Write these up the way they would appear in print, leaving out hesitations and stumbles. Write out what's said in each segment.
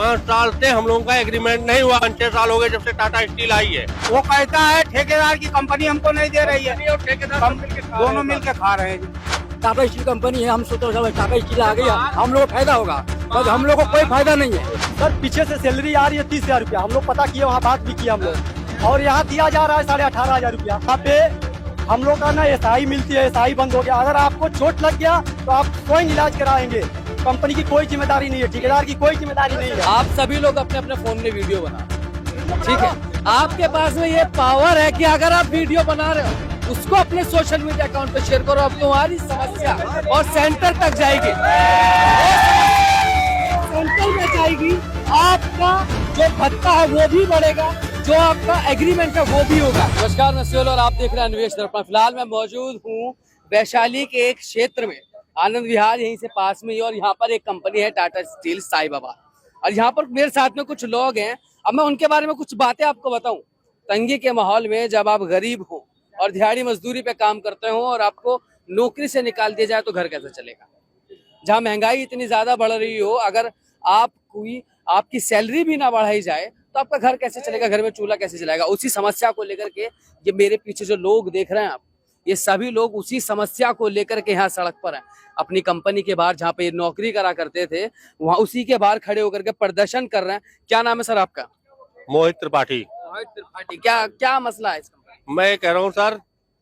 5 साल से हम लोगों का एग्रीमेंट नहीं हुआ। 5-6 साल हो गए जब से टाटा स्टील आई है। वो कहता है ठेकेदार की कंपनी हमको नहीं दे रही है, दोनों मिल के खा रहे हैं। टाटा स्टील कंपनी है, हम सोच रहे टाटा स्टील आ गई, हम लोग को फायदा होगा, बस हम लोग को कोई फायदा नहीं है। सर पीछे से सैलरी आ रही है 30,000 रुपया, हम लोग पता किए, वहाँ बात भी किया हम लोग, और यहाँ दिया जा रहा है 18,500 रुपया। यहाँ पे हम लोग का ना SI मिलती है, SI बंद हो गया। अगर आपको चोट लग गया तो आप स्वयं इलाज कराएंगे, कंपनी की कोई जिम्मेदारी नहीं है, ठेकेदार की कोई जिम्मेदारी नहीं है। आप सभी लोग अपने अपने फोन में वीडियो बना, ठीक है, आपके पास में ये पावर है कि अगर आप वीडियो बना रहे हो उसको अपने सोशल मीडिया अकाउंट पे शेयर करो, अब तुम्हारी समस्या और सेंटर तक जाएगी, सेंटर में जाएगी, आपका जो भत्ता है वो भी बढ़ेगा, जो आपका एग्रीमेंट है वो भी होगा। नमस्कार, मैं सुहेल और आप देख रहे हैं अन्वेष दर्पण। फिलहाल मैं मौजूद हूँ वैशाली के एक क्षेत्र में, आनंद विहार यहीं से पास में ही, और यहाँ पर एक कंपनी है टाटा स्टील साई बाबा, और यहाँ पर मेरे साथ में कुछ लोग हैं। अब मैं उनके बारे में कुछ बातें आपको बताऊं। तंगी के माहौल में जब आप गरीब हो और दिहाड़ी मजदूरी पे काम करते हो और आपको नौकरी से निकाल दिया जाए तो घर कैसे चलेगा। जहाँ महंगाई इतनी ज्यादा बढ़ रही हो, अगर आपकी सैलरी भी ना बढ़ाई जाए तो आपका घर कैसे चलेगा, घर में चूल्हा कैसे चलेगा। उसी समस्या को लेकर के ये मेरे पीछे जो लोग देख रहे हैं आप, ये सभी लोग उसी समस्या को लेकर के यहाँ सड़क पर हैं। अपनी कंपनी के बाहर जहाँ पे ये नौकरी करा करते थे, वहाँ उसी के बाहर खड़े होकर के प्रदर्शन कर रहे हैं। क्या नाम है सर आपका? मोहित त्रिपाठी। मोहित त्रिपाठी, क्या मसला है इसका? मैं कह रहा हूँ सर,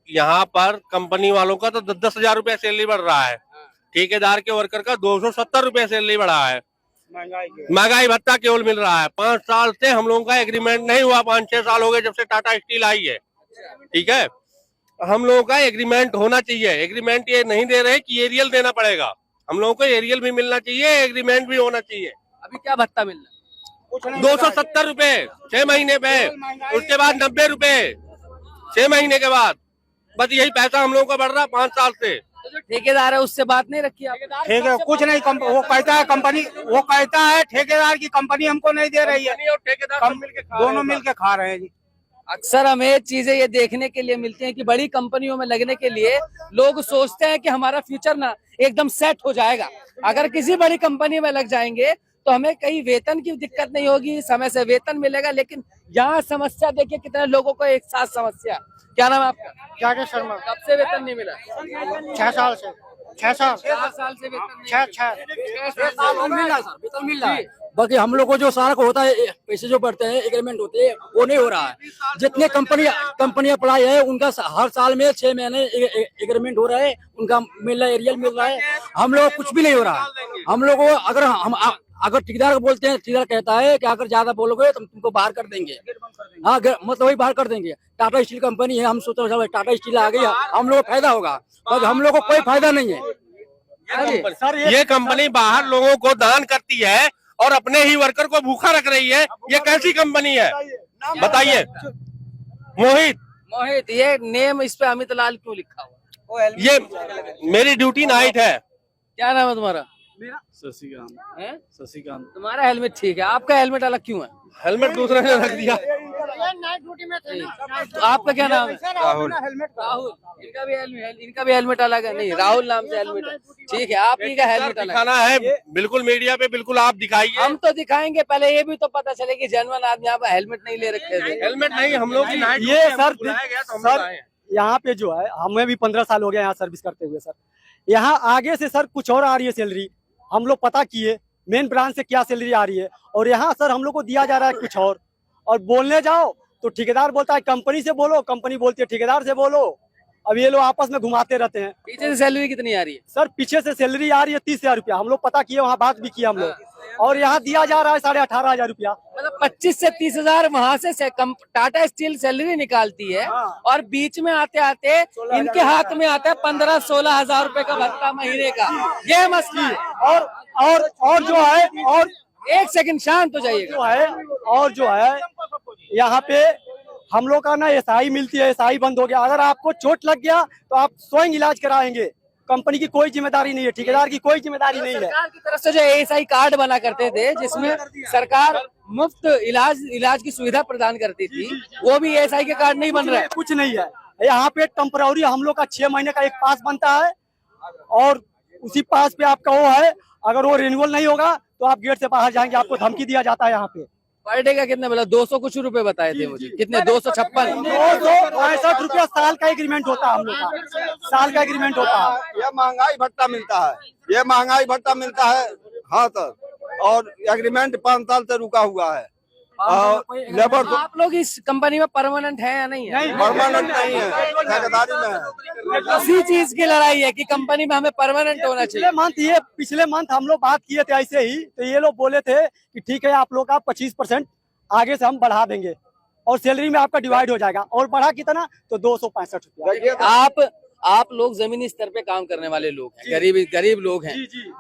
यहाँ पर कंपनी वालों का तो 10-10 हजार रुपया सैलरी बढ़ रहा है, ठेकेदार के वर्कर का 270 रुपया सैलरी बढ़ा है, महंगाई भत्ता केवल मिल रहा है। 5 साल से हम लोगों का एग्रीमेंट नहीं हुआ। 5-6 साल हो गए जब से टाटा स्टील आई है, ठीक है। हम लोगों का एग्रीमेंट होना चाहिए। एग्रीमेंट ये नहीं दे रहे कि एरियल देना पड़ेगा, हम लोगों को एरियल भी मिलना चाहिए, एग्रीमेंट भी होना चाहिए। अभी क्या भत्ता मिल रहा है? 270 रुपए 6 महीने पे, उसके बाद 90 रुपए 6 महीने के बाद। बस यही पैसा हम लोगों का बढ़ रहा है 5 साल से। तो जो ठेकेदार है उससे बात नहीं रखी आपने? ठीक है, कुछ नहीं, वो कहता है कंपनी, वो कहता है ठेकेदार की कंपनी हमको नहीं दे रही है, दोनों मिल के खा रहे हैं जी। अक्सर हमें चीजें ये देखने के लिए मिलती हैं कि बड़ी कंपनियों में लगने के लिए लोग सोचते हैं कि हमारा फ्यूचर ना एकदम सेट हो जाएगा। अगर किसी बड़ी कंपनी में लग जाएंगे तो हमें कहीं वेतन की दिक्कत नहीं होगी, समय से वेतन मिलेगा। लेकिन यहाँ समस्या देखिए, कितने लोगों को एक साथ समस्या। क्या नाम है आपका? क्या शर्मा। कब से वेतन नहीं मिला? 6 साल से। 6 साल 4 साल से वेतन नहीं मिल रहा है। बाकी हम लोग को जो सारा को होता है, पैसे जो बढ़ते हैं, एग्रीमेंट होते हैं, वो नहीं हो रहा है। जितने कंपनी अप्लाई है उनका हर साल में 6 महीने एग्रीमेंट हो रहा है, उनका मिल रहा है, एरियल मिल रहा है। हम लोग कुछ भी नहीं हो रहा है। हम लोग अगर ठेकेदार को बोलते हैं, ठेकेदार कहता है कि अगर ज्यादा बोलोगे तो तुमको बाहर कर देंगे। हाँ, मतलब वही बाहर कर देंगे। टाटा स्टील कंपनी है, हम सोच रहे टाटा स्टील आ गई, हम लोग को फायदा होगा, बस हम लोग को कोई फायदा नहीं है। ये कंपनी बाहर लोगों को दान करती है और अपने ही वर्कर को भूखा रख रही है। ये कैसी कंपनी है बताइए? मोहित, ये नेम इस पे अमित लाल क्यों लिखा हुआ? ये मेरी ड्यूटी नाइट है। क्या नाम है तुम्हारा? शशिकांत। तुम्हारा हेलमेट ठीक है, आपका हेलमेट अलग क्यों है? हेलमेट दूसरे ने रख दिया। तो आपका क्या नाम है? राहुल। राहुल, इनका भी हेलमेट अलग है। नहीं, राहुल नाम से हेलमेट है, ठीक है। आप ही का हेलमेट अलग दिखाना है बिल्कुल मीडिया पे, बिल्कुल आप दिखाइए। हम तो दिखाएंगे, पहले ये भी तो पता चले कि जेन्युइन आदमी यहाँ पे हेलमेट नहीं ले रखे थे। हेलमेट नहीं, हम लोग की नाइट ये सर गया तो हम लोग आए हैं। यहाँ पे जो है, हमें भी 15 साल हो गया यहाँ सर्विस करते हुए सर। यहाँ आगे से सर कुछ और आ रही है सैलरी, हम लोग पता किए मेन ब्रांच से क्या सैलरी आ रही है, और यहाँ सर हम लोग को दिया जा रहा है कुछ और बोलने जाओ तो ठेकेदार बोलता है कंपनी से बोलो, कंपनी बोलती है ठेकेदार से बोलो। अब ये लोग आपस में घुमाते रहते हैं। पीछे से सैलरी कितनी आ रही है? सर पीछे से सैलरी आ रही है 30,000 रुपया, हम लोग पता किए, वहाँ बात भी किया हम लोग, और यहाँ दिया जा रहा है 18,500 रुपया। मतलब 25 से 30,000 वहाँ से टाटा स्टील सैलरी निकालती है, और बीच में आते आते इनके हाथ में आता है 15-16 हजार रुपए का भत्ता महीने का। ये मसला है। और जो है, और एक सेकंड शांत हो जाइएगा। जो है, और जो है यहाँ पे हम लोग का ना SI मिलती है, SI बंद हो गया। अगर आपको चोट लग गया तो आप स्वयं इलाज कराएंगे, कंपनी की कोई जिम्मेदारी नहीं है, ठेकेदार की कोई जिम्मेदारी नहीं है। सरकार की तरफ से जो SI कार्ड बना करते थे, जिसमें सरकार मुफ्त इलाज की सुविधा प्रदान करती थी, वो भी SI के कार्ड नहीं बन रहा है। कुछ नहीं है यहाँ पे। टेम्पररी हम लोग का 6 महीने का एक पास बनता है, और उसी पास पे आपका वो है, अगर वो रिन्यूअल नहीं होगा तो आप गेट से बाहर जाएंगे, आपको धमकी दिया जाता है यहाँ पे। पर डे का कितना बोला? 200 कुछ रुपए बताए थे मुझे। कितने? 256। 265 रुपया साल का एग्रीमेंट होता है हम लोग का, साल का एग्रीमेंट होता है। ये महंगाई भत्ता मिलता है, ये महंगाई भत्ता मिलता है। हाँ सर, और एग्रीमेंट 5 साल से रुका हुआ है। लेबर तो आप लोग इस कंपनी में परमानेंट है या नहीं है? परमानेंट नहीं है, ठेकेदारी में है। उसी चीज की लड़ाई है कि कंपनी में हमें परमानेंट होना चाहिए। पिछले मंथ हम लोग बात किए थे ऐसे ही, तो ये लोग बोले थे कि ठीक है आप लोग का 25% आगे से हम बढ़ा देंगे और सैलरी में आपका डिवाइड हो जाएगा। और बढ़ा कितना? तो 265 रुपया। आप लोग जमीनी स्तर पे काम करने वाले लोग हैं, गरीब लोग हैं,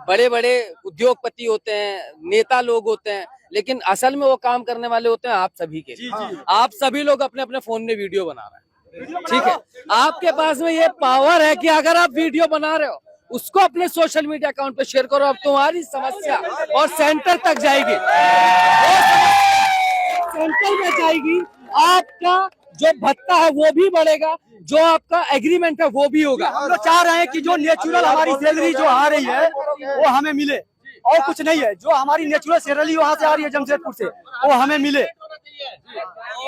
बड़े बड़े उद्योगपति होते हैं, नेता लोग होते हैं, लेकिन असल में वो काम करने वाले होते हैं आप सभी के लिए। आप सभी लोग अपने अपने फोन में वीडियो बना रहे हैं, ठीक है? आपके पास में ये पावर है कि अगर आप वीडियो बना रहे हो उसको अपने सोशल मीडिया अकाउंट पे शेयर करो। अब तुम्हारी समस्या और सेंटर तक जाएगी, सेंटर में जाएगी, आपका जो भत्ता है वो भी बढ़ेगा, जो आपका एग्रीमेंट है वो भी होगा। हम लोग चाह रहे हैं कि जो नेचुरल हमारी सैलरी जो आ रही है वो हमें मिले, और कुछ नहीं है। जो हमारी नेचुरल सैलरी वहाँ से आ रही है जमशेदपुर से, वो हमें मिले,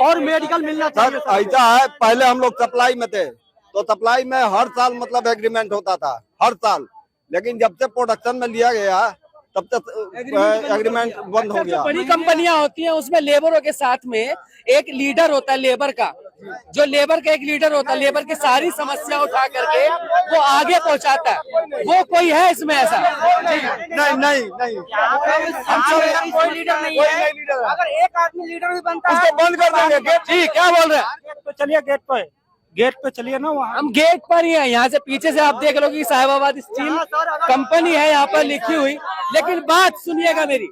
और मेडिकल मिलना चाहिए। ऐसा है, पहले हम लोग सप्लाई में थे, तो सप्लाई में हर साल मतलब एग्रीमेंट होता था, हर साल। लेकिन जब से प्रोडक्शन में लिया गया तब तक एग्रीमेंट बंद हो गया। बड़ी कंपनियां होती हैं, उसमें लेबरों के साथ में एक लीडर होता है, लेबर का, जो लेबर का एक लीडर होता है, लेबर की सारी समस्या उठा करके वो आगे पहुंचाता है। वो कोई है इसमें ऐसा? नहीं कोई लीडर नहीं है। अगर एक आदमी लीडर भी बनता है उसको बंद कर देंगे। ठीक, क्या बोल रहे हैं? तो चलिए गेट पे चलिए ना, वहाँ हम गेट पर ही हैं। यहाँ से पीछे से आप देख लो कि साहिबाबाद स्टील कंपनी है यहाँ पर लिखी हुई। लेकिन बात सुनिएगा मेरी,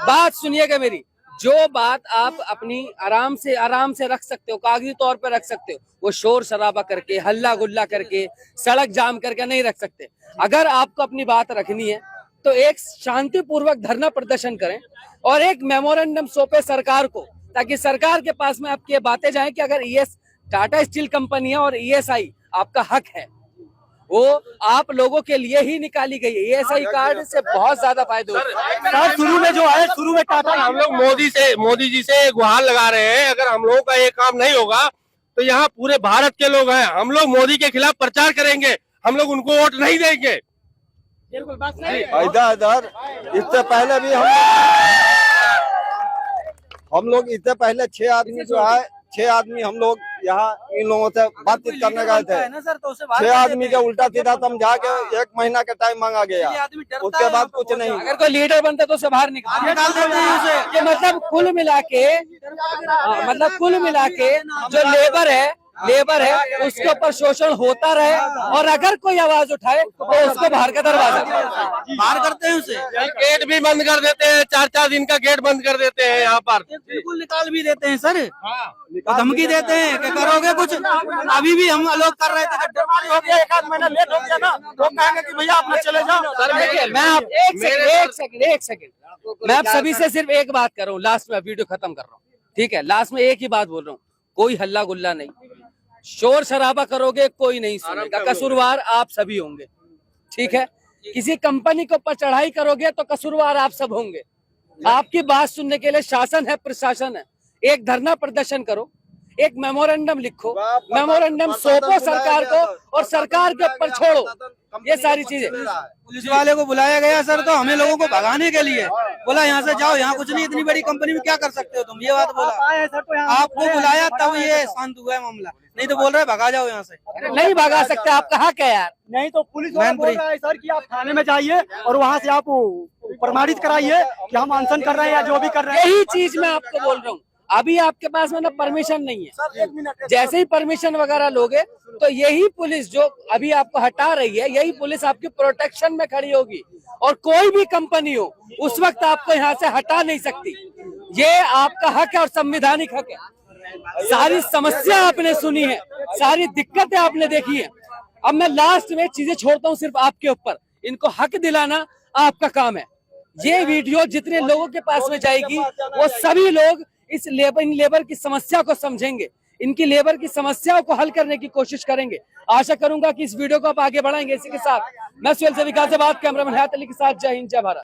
बात सुनिएगा मेरी। जो बात आप अपनी आराम से रख सकते हो, कागजी तौर पर रख सकते हो, वो शोर शराबा करके, हल्ला गुल्ला करके, सड़क जाम करके नहीं रख सकते। अगर आपको अपनी बात रखनी है तो एक शांतिपूर्वक धरना प्रदर्शन करें और एक मेमोरेंडम सौंपे सरकार को, ताकि सरकार के पास में आपकी बातें जाएं कि अगर टाटा स्टील कंपनी है और ESI आपका हक है, वो आप लोगों के लिए ही निकाली गई है। ESI कार्ड से बहुत ज्यादा फायदे होते हैं। शुरू में जो है, शुरू में टाटा, हम लोग मोदी जी से गुहार लगा रहे हैं, अगर हम लोगों का ये काम नहीं होगा तो यहाँ पूरे भारत के लोग हैं, हम लोग मोदी के खिलाफ प्रचार करेंगे, हम लोग उनको वोट नहीं देंगे। इधर इससे पहले भी हम लोग इससे पहले 6 आदमी जो है, 6 आदमी हम लोग यहाँ इन लोगों से बातचीत करने गए थे। 6 आदमी के उल्टा सीधा समझा के 1 महीना का टाइम मांगा गया, उसके बाद कुछ नहीं। अगर कोई लीडर बनता तो उसे बाहर निकाल देते हैं उसे। ये मतलब कुल मिला के जो लेबर है उसके ऊपर शोषण होता रहे, और अगर कोई आवाज उठाए तो उसको बाहर का दरवाजा बाहर करते हैं, उसे गेट भी बंद कर देते हैं, 4-4 दिन का गेट बंद कर देते हैं यहाँ पर। बिल्कुल निकाल भी देते हैं सर, धमकी देते हैं कि करोगे कुछ। अभी भी हम लोग कर रहे थे, गड्ढेमारी हो गया, 1 आध महीना लेट हो गया ना, लोग कहेंगे कि भैया अपना चले जाओ। सर देखिए, मैं आप एक सेकंड मैं आप सभी से सिर्फ एक बात कर रहा हूँ, लास्ट में वीडियो खत्म कर रहा हूँ, ठीक है? लास्ट में एक ही बात बोल रहा हूँ, कोई हल्ला गुल्ला नहीं, शोर शराबा करोगे कोई नहीं सुनेगा, कसूरवार आप सभी होंगे, ठीक है? किसी कंपनी के ऊपर चढ़ाई करोगे तो कसूरवार आप सब होंगे। आपकी बात सुनने के लिए शासन है, प्रशासन है। एक धरना प्रदर्शन करो, एक मेमोरेंडम लिखो, मेमोरेंडम सौंपो सरकार को, और सरकार के ऊपर छोड़ो ये सारी चीजें। पुलिस वाले को बुलाया गया सर, तो हमें लोगों को भगाने के लिए बोला यहाँ से जाओ, यहाँ कुछ नहीं, इतनी बड़ी कंपनी में क्या कर सकते हो तुम, ये बात बोला। आपको बुलाया तब ये शांत हुआ है मामला, नहीं तो बोल रहे भगा जाओ यहाँ से। नहीं भगा सकते, आपका हक है यार। नहीं तो पुलिस वाला बोल रहा है सर कि आप थाने में जाइए और वहाँ से आप प्रमाणित कराइए कि हम अनशन कर रहे हैं या जो भी कर रहे हैं। यही चीज मैं आपको बोल रहा हूँ। अभी आपके पास में ना परमिशन नहीं है, जैसे ही परमिशन वगैरह लोगे तो यही पुलिस जो अभी आपको हटा रही है, यही पुलिस आपकी प्रोटेक्शन में खड़ी होगी, और कोई भी कंपनी हो उस वक्त आपको यहाँ से हटा नहीं सकती। ये आपका हक है और संवैधानिक हक है। सारी समस्या आपने सुनी है, सारी दिक्कतें आपने देखी है। अब मैं लास्ट में चीजें छोड़ता हूँ सिर्फ आपके ऊपर, इनको हक दिलाना आपका काम है। ये वीडियो जितने लोगों के पास में जाएगी वो सभी लोग इस लेबर की समस्या को समझेंगे, इनकी लेबर की समस्याओं को हल करने की कोशिश करेंगे। आशा करूंगा कि इस वीडियो को आप आगे बढ़ाएंगे। इसी के साथ मैं सुहेल से विकास से बात, कैमरामैन हयात अली के साथ, जय हिंद जय भारत।